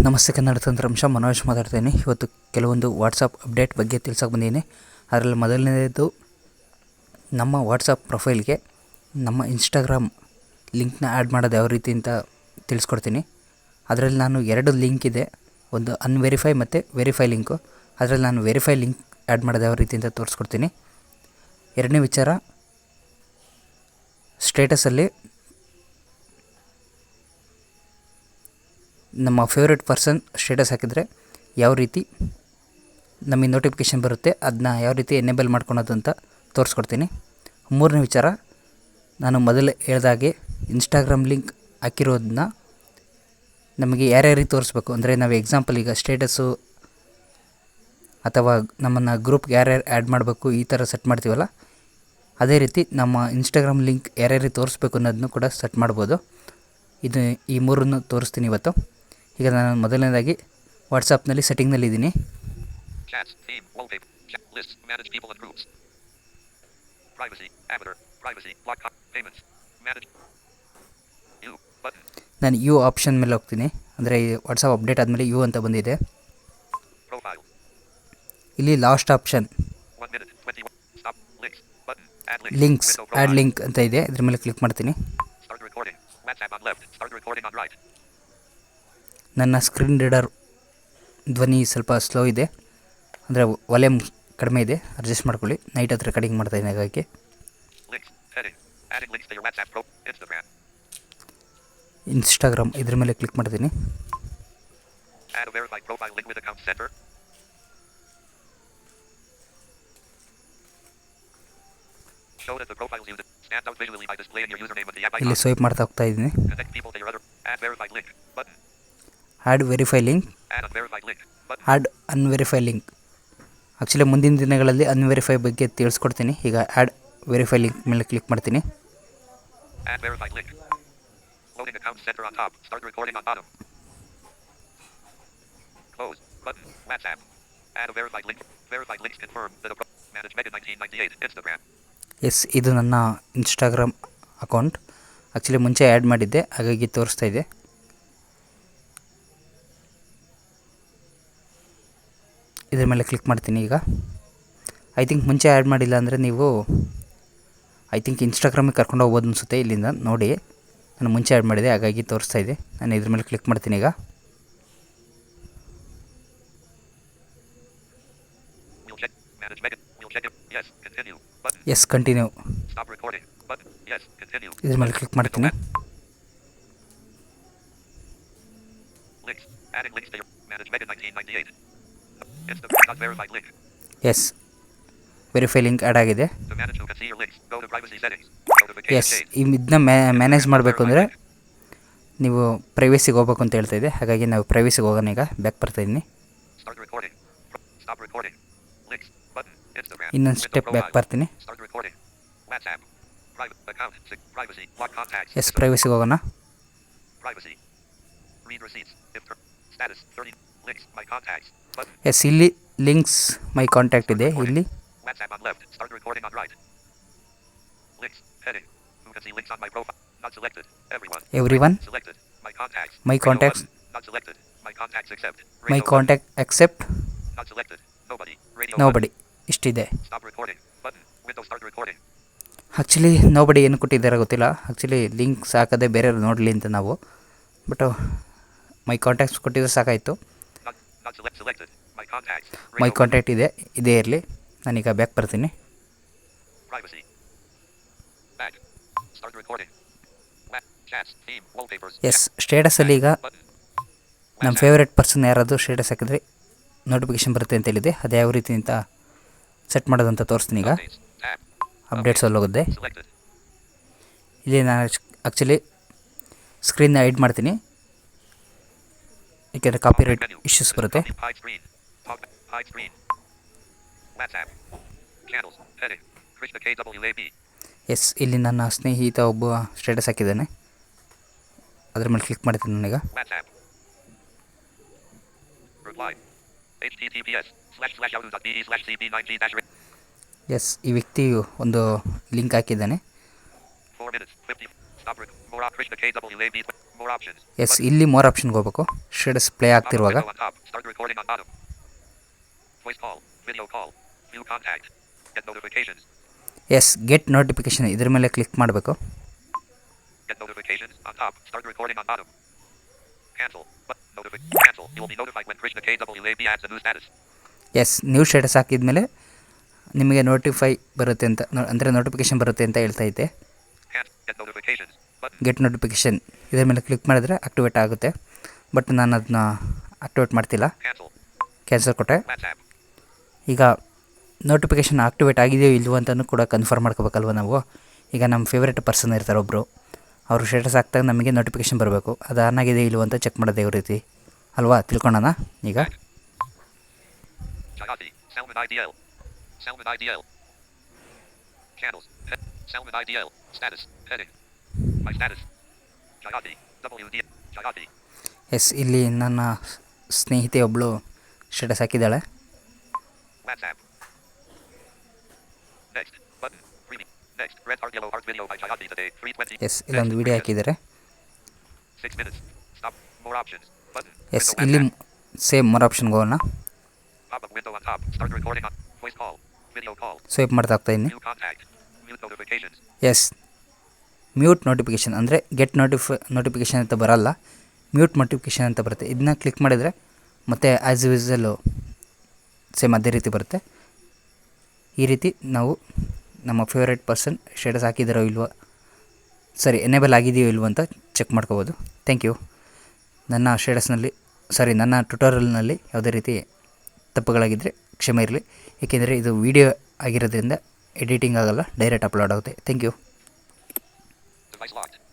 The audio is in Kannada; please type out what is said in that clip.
ನಮಸ್ತೆ ಕನ್ನಡ ತಂತ್ರಾಂಶ ಮನೋಜ್ ಮಾತಾಡ್ತೀನಿ. ಇವತ್ತು ಕೆಲವೊಂದು ವಾಟ್ಸಪ್ ಅಪ್ಡೇಟ್ ಬಗ್ಗೆ ತಿಳ್ಸೋಕೆ ಬಂದೀನಿ. ಅದರಲ್ಲಿ ಮೊದಲನೇದು ನಮ್ಮ ವಾಟ್ಸಪ್ ಪ್ರೊಫೈಲ್ಗೆ ನಮ್ಮ ಇನ್ಸ್ಟಾಗ್ರಾಮ್ ಲಿಂಕ್ನ ಆ್ಯಡ್ ಮಾಡೋದು ಯಾವ ರೀತಿ ಅಂತ ತಿಳಿಸ್ಕೊಡ್ತೀನಿ. ಅದರಲ್ಲಿ ನಾನು ಎರಡು ಲಿಂಕ್ ಇದೆ, ಒಂದು ಅನ್ವೆರಿಫೈ ಮತ್ತು ವೆರಿಫೈ ಲಿಂಕು. ಅದರಲ್ಲಿ ನಾನು ವೆರಿಫೈ ಲಿಂಕ್ ಆ್ಯಡ್ ಮಾಡೋದು ಯಾವ ರೀತಿ ಅಂತ ತೋರಿಸ್ಕೊಡ್ತೀನಿ. ಎರಡನೇ ವಿಚಾರ, ಸ್ಟೇಟಸಲ್ಲಿ ನಮ್ಮ ಫೇವ್ರೆಟ್ ಪರ್ಸನ್ ಸ್ಟೇಟಸ್ ಹಾಕಿದರೆ ಯಾವ ರೀತಿ ನಮಗೆ ನೋಟಿಫಿಕೇಷನ್ ಬರುತ್ತೆ, ಅದನ್ನ ಯಾವ ರೀತಿ ಎನೇಬಲ್ ಮಾಡ್ಕೊಳೋದು ಅಂತ ತೋರಿಸ್ಕೊಡ್ತೀನಿ. ಮೂರನೇ ವಿಚಾರ, ನಾನು ಮೊದಲೇ ಹೇಳ್ದಾಗೆ ಇನ್ಸ್ಟಾಗ್ರಾಮ್ ಲಿಂಕ್ ಹಾಕಿರೋದನ್ನ ನಮಗೆ ಯಾರ್ಯಾರಿಗೆ ತೋರಿಸ್ಬೇಕು ಅಂದರೆ, ನಾವು ಎಕ್ಸಾಂಪಲ್ ಈಗ ಸ್ಟೇಟಸ್ಸು ಅಥವಾ ನಮ್ಮನ್ನು ಗ್ರೂಪ್ಗೆ ಯಾರ್ಯಾರು ಆ್ಯಡ್ ಮಾಡಬೇಕು ಈ ಥರ ಸೆಟ್ ಮಾಡ್ತೀವಲ್ಲ, ಅದೇ ರೀತಿ ನಮ್ಮ ಇನ್ಸ್ಟಾಗ್ರಾಮ್ ಲಿಂಕ್ ಯಾರ್ಯಾರಿಗೆ ತೋರಿಸ್ಬೇಕು ಅನ್ನೋದನ್ನು ಕೂಡ ಸೆಟ್ ಮಾಡ್ಬೋದು. ಈ ಮೂರನ್ನು ತೋರಿಸ್ತೀನಿ ಇವತ್ತು. ಈಗ ನಾನು ಮೊದಲನೇದಾಗಿ ವಾಟ್ಸಪ್ನಲ್ಲಿ ಸೆಟ್ಟಿಂಗ್ನಲ್ಲಿದ್ದೀನಿ. ನಾನು ಯು ಆಪ್ಷನ್ ಮೇಲೆ ಹೋಗ್ತೀನಿ. ಅಂದರೆ ವಾಟ್ಸಪ್ ಅಪ್ಡೇಟ್ ಆದಮೇಲೆ ಯು ಅಂತ ಬಂದಿದೆ. ಇಲ್ಲಿ last option links, add link ಅಂತ ಇದೆ. ಇದ್ರ ಮೇಲೆ ಕ್ಲಿಕ್ ಮಾಡ್ತೀನಿ. ನನ್ನ ಸ್ಕ್ರೀನ್ ರೀಡರ್ ಧ್ವನಿ ಸ್ವಲ್ಪ ಸ್ಲೋ ಇದೆ, ಅಂದರೆ ವಾಲ್ಯೂಮ್ ಕಡಿಮೆ ಇದೆ, ಅಡ್ಜಸ್ಟ್ ಮಾಡ್ಕೊಳ್ಳಿ. ನೈಟ್ ಹತ್ರ ರೆಕಾರ್ಡಿಂಗ್ ಮಾಡ್ತಾಯಿದ್ದೀನಿ, ಹಾಗಾಗಿ ಇನ್ಸ್ಟಾಗ್ರಾಮ್ ಇದ್ರ ಮೇಲೆ ಕ್ಲಿಕ್ ಮಾಡ್ತೀನಿ. ಇಲ್ಲಿ ಸ್ವೈಪ್ ಮಾಡ್ತಾ ಹೋಗ್ತಾ ಇದ್ದೀನಿ. Add verify link, add unverify link. Actually ಮುಂದಿನ ದಿನಗಳಲ್ಲಿ ಅನ್ವೆರಿಫೈ ಬಗ್ಗೆ ತಿಳಿಸ್ಕೊಡ್ತೀನಿ. ಈಗ ಆ್ಯಡ್ ವೆರಿಫೈ ಲಿಂಕ್ ಮೇಲೆ ಕ್ಲಿಕ್ ಮಾಡ್ತೀನಿ. ಎಸ್, ಇದು ನನ್ನ ಇನ್ಸ್ಟಾಗ್ರಾಮ್ ಅಕೌಂಟ್. ಆ್ಯಕ್ಚುಲಿ ಮುಂಚೆ ಆ್ಯಡ್ ಮಾಡಿದ್ದೆ, ಹಾಗಾಗಿ ತೋರಿಸ್ತಾ ಇದೆ. ಇದ್ರ ಮೇಲೆ ಕ್ಲಿಕ್ ಮಾಡ್ತೀನಿ. ಈಗ ಐ ಥಿಂಕ್ ಮುಂಚೆ ಆ್ಯಡ್ ಮಾಡಿಲ್ಲ ಅಂದರೆ ನೀವು ಇನ್ಸ್ಟಾಗ್ರಾಮಿಗೆ ಕರ್ಕೊಂಡು ಹೋಗ್ಬೋದು ಅನಿಸುತ್ತೆ. ಇಲ್ಲಿಂದ ನೋಡಿ, ನಾನು ಮುಂಚೆ ಆ್ಯಡ್ ಮಾಡಿದೆ, ಹಾಗಾಗಿ ತೋರಿಸ್ತಾ ಇದೆ. ನಾನು ಇದ್ರ ಮೇಲೆ ಕ್ಲಿಕ್ ಮಾಡ್ತೀನಿ. ಈಗ ಎಸ್ ಕಂಟಿನ್ಯೂ, ಇದ್ರ ಮೇಲೆ ಕ್ಲಿಕ್ ಮಾಡ್ತೀನಿ. ಎಸ್, ವೆರಿಫೈ ಲಿಂಕ್ ಆ್ಯಡ್ ಆಗಿದೆ. ಎಸ್, ಇದನ್ನ ಮ್ಯಾನೇಜ್ ಮಾಡಬೇಕು ಅಂದರೆ ನೀವು ಪ್ರೈವೇಸಿಗೆ ಹೋಗ್ಬೇಕು ಅಂತ ಹೇಳ್ತಾ ಇದೆ, ಹಾಗಾಗಿ ನಾವು ಪ್ರೈವೇಸಿಗೆ ಹೋಗೋಣ. ಈಗ ಬ್ಯಾಕ್ ಬರ್ತಾಯಿದ್ದೀನಿ. ಇನ್ನೊಂದು ಸ್ಟೆಪ್ ಬ್ಯಾಕ್ ಬರ್ತೀನಿ. ಎಸ್, ಪ್ರೈವೇಸಿಗೆ ಹೋಗೋಣ. ಎಸ್, ಇಲ್ಲಿ ಲಿಂಕ್ಸ್ ಮೈ ಕಾಂಟ್ಯಾಕ್ಟ್ ಇದೆ. ಇಲ್ಲಿ everyone, my contacts, my contact except nobody ಇಷ್ಟಿದೆ. ಆ್ಯಕ್ಚುಲಿ ನೋಬಡಿ ಏನು ಕೊಟ್ಟಿದ್ದಾರೆ ಗೊತ್ತಿಲ್ಲ. ಆ್ಯಕ್ಚುಲಿ ಲಿಂಕ್ಸ್ ಹಾಕೋದೇ ಬೇರೆಯವ್ರು ನೋಡಲಿ ಅಂತ ನಾವು, ಬಟ್ ಮೈ ಕಾಂಟ್ಯಾಕ್ಟ್ಸ್ ಕೊಟ್ಟಿದ್ರೆ ಸಾಕಾಯಿತು. ಮೈ ಕಾಂಟ್ಯಾಕ್ಟ್ ಇದೆ, ಇದೇ ಇರಲಿ. ನಾನೀಗ ಬ್ಯಾಕ್ ಬರ್ತೀನಿ. ಎಸ್, ಸ್ಟೇಟಸಲ್ಲಿ ಈಗ ನಮ್ಮ ಫೇವ್ರೆಟ್ ಪರ್ಸನ್ ಯಾರಾದರೂ ಸ್ಟೇಟಸ್ ಹಾಕಿದ್ರೆ ನೋಟಿಫಿಕೇಷನ್ ಬರುತ್ತೆ ಅಂತ ಹೇಳಿದೆ. ಅದು ಯಾವ ರೀತಿ ಅಂತ ಸೆಟ್ ಮಾಡೋದಂತ ತೋರಿಸ್ತೀನಿ. ಈಗ ಅಪ್ಡೇಟ್ಸಲ್ಲಿ ಹೋಗುತ್ತೆ. ಇಲ್ಲಿ ನಾನು ಆ್ಯಕ್ಚುಲಿ ಸ್ಕ್ರೀನ್ನ ಎಡಿಟ್ ಮಾಡ್ತೀನಿ, ಏಕೆಂದರೆ ಕಾಪಿರೈಟ್ ಇಶ್ಯೂಸ್ ಬರುತ್ತೆ. ಎಸ್, ಇಲ್ಲಿ ನನ್ನ ಸ್ನೇಹಿತ ಒಬ್ಬ ಸ್ಟೇಟಸ್ ಹಾಕಿದ್ದಾನೆ, ಅದ್ರ ಮೇಲೆ ಕ್ಲಿಕ್ ಮಾಡ್ತೀನಿ ನಾನೀಗ. ಎಸ್, ಈ ವ್ಯಕ್ತಿ ಒಂದು ಲಿಂಕ್ ಹಾಕಿದ್ದಾನೆ. More Krishna KWAB. More options. Yes, ಇಲ್ಲಿ ಮೋರ್ ಆಪ್ಷನ್ಗೆ ಹೋಗ್ಬೇಕು. ಸ್ಟೇಟಸ್ ಪ್ಲೇ ಆಗ್ತಿರುವಾಗ Window on top. Start recording on bottom. Voice call. Video call. View contact. Get notifications. Yes, get notification ಇದ್ರ ಮೇಲೆ ಕ್ಲಿಕ್ ಮಾಡಬೇಕು. Get notifications on top. Start recording on bottom. Cancel. Cancel. You will be notified when Krishna KWAB adds a new status. Yes, new status ಹಾಕಿದ್ಮೇಲೆ ನಿಮಗೆ ನೋಟಿಫೈ ಬರುತ್ತೆ ಅಂತ, ಅಂದರೆ ನೋಟಿಫಿಕೇಷನ್ ಬರುತ್ತೆ ಅಂತ ಹೇಳ್ತಾ ಇದ್ದೆ. Get notifications. Button. Get notification ಇದರ ಮೇಲೆ ಕ್ಲಿಕ್ ಮಾಡಿದ್ರೆ ಆಕ್ಟಿವೇಟ್ ಆಗುತ್ತೆ. ಬಟ್ ನಾನು ಅದನ್ನ ಆಕ್ಟಿವೇಟ್ ಮಾಡ್ತಿಲ್ಲ, Cancel. ಕ್ಯಾನ್ಸಲ್ ಕೊಟ್ಟೆ. WhatsApp. ಈಗ ನೋಟಿಫಿಕೇಷನ್ ಆಕ್ಟಿವೇಟ್ ಆಗಿದೆಯೋ ಇಲ್ವೋ ಅಂತಲೂ ಕೂಡ ಕನ್ಫರ್ಮ್ ಮಾಡ್ಕೋಬೇಕಲ್ವ ನಾವು. ಈಗ ನಮ್ಮ ಫೇವ್ರೇಟ್ ಪರ್ಸನ್ ಇರ್ತಾರೆ ಒಬ್ಬರು, ಅವರು ಸ್ಟೇಟಸ್ ಹಾಕ್ದಾಗ ನಮಗೆ ನೋಟಿಫಿಕೇಷನ್ ಬರಬೇಕು. ಅದು ಆನ್ ಆಗಿದೆ ಇಲ್ವೋ ಅಂತ ಚೆಕ್ ಮಾಡೋದು ಯಾವ ರೀತಿ ಅಲ್ವಾ, ತಿಳ್ಕೊಳ್ಳೋಣ ಈಗ. Jayati. Salman IDL. Salman IDL. Channels. Salman IDL. Status. Heading. My status. Jayati. WD. Jayati. Yes, ಇಲ್ಲಿ ನನ್ನ ಸ್ನೇಹಿತೆ ಒಬ್ಬಳು ಸ್ಟೇಟಸ್ ಹಾಕಿದ್ದಾಳೆ. WhatsApp. Next. Button. Preview. Next. Red heart yellow heart video by Jayati today. 3:20. Yes, ಇಲ್ಲೊಂದು ವಿಡಿಯೋ ಹಾಕಿದ್ದಾರೆ. 6 minutes. Stop. More options. Button. Yes, Window ಇಲ್ಲಿ WhatsApp. ಸೇಮ್ ಮೋರ್ ಆಪ್ಷನ್ಗೆ ಹೋಗೋಣ. Pop-up window on top. Start recording on voice call. Video call. Swipe ಮಾಡ್ತಾ ಹೋಗ್ತಾಯಿದ್ದೀನಿ. View contact. Mute notifications. Yes, mute notification ಅಂದರೆ ಗೆಟ್ ನೋಟಿಫಿಕೇಷನ್ ಅಂತ ಬರಲ್ಲ, ಮ್ಯೂಟ್ ನೋಟಿಫಿಕೇಷನ್ ಅಂತ ಬರುತ್ತೆ. ಇದನ್ನ ಕ್ಲಿಕ್ ಮಾಡಿದರೆ ಮತ್ತೆ ಆ್ಯಸ್ ಯೂಸಲ್ಲು ಸೇಮ್ ಅದೇ ರೀತಿ ಬರುತ್ತೆ. ಈ ರೀತಿ ನಾವು ನಮ್ಮ ಫೇವ್ರೇಟ್ ಪರ್ಸನ್ ಸ್ಟೇಟಸ್ ಹಾಕಿದಾರೋ ಇಲ್ವೋ, ಸರಿ ಎನೇಬಲ್ ಆಗಿದೆಯೋ ಇಲ್ವೋ ಅಂತ ಚೆಕ್ ಮಾಡ್ಕೋಬೋದು. Thank you. ನನ್ನ ಸ್ಟೇಟಸ್ನಲ್ಲಿ ನನ್ನ ಟ್ಯುಟೋರಿಯಲ್ನಲ್ಲಿ ಯಾವುದೇ ರೀತಿ ತಪ್ಪುಗಳಾಗಿದ್ದರೆ ಕ್ಷಮೆ ಇರಲಿ, ಏಕೆಂದರೆ ಇದು ವಿಡಿಯೋ ಆಗಿರೋದ್ರಿಂದ ಎಡಿಟಿಂಗ್ ಆಗೋಲ್ಲ, ಡೈರೆಕ್ಟ್ ಅಪ್ಲೋಡ್ ಆಗುತ್ತೆ. Thank you. Device locked.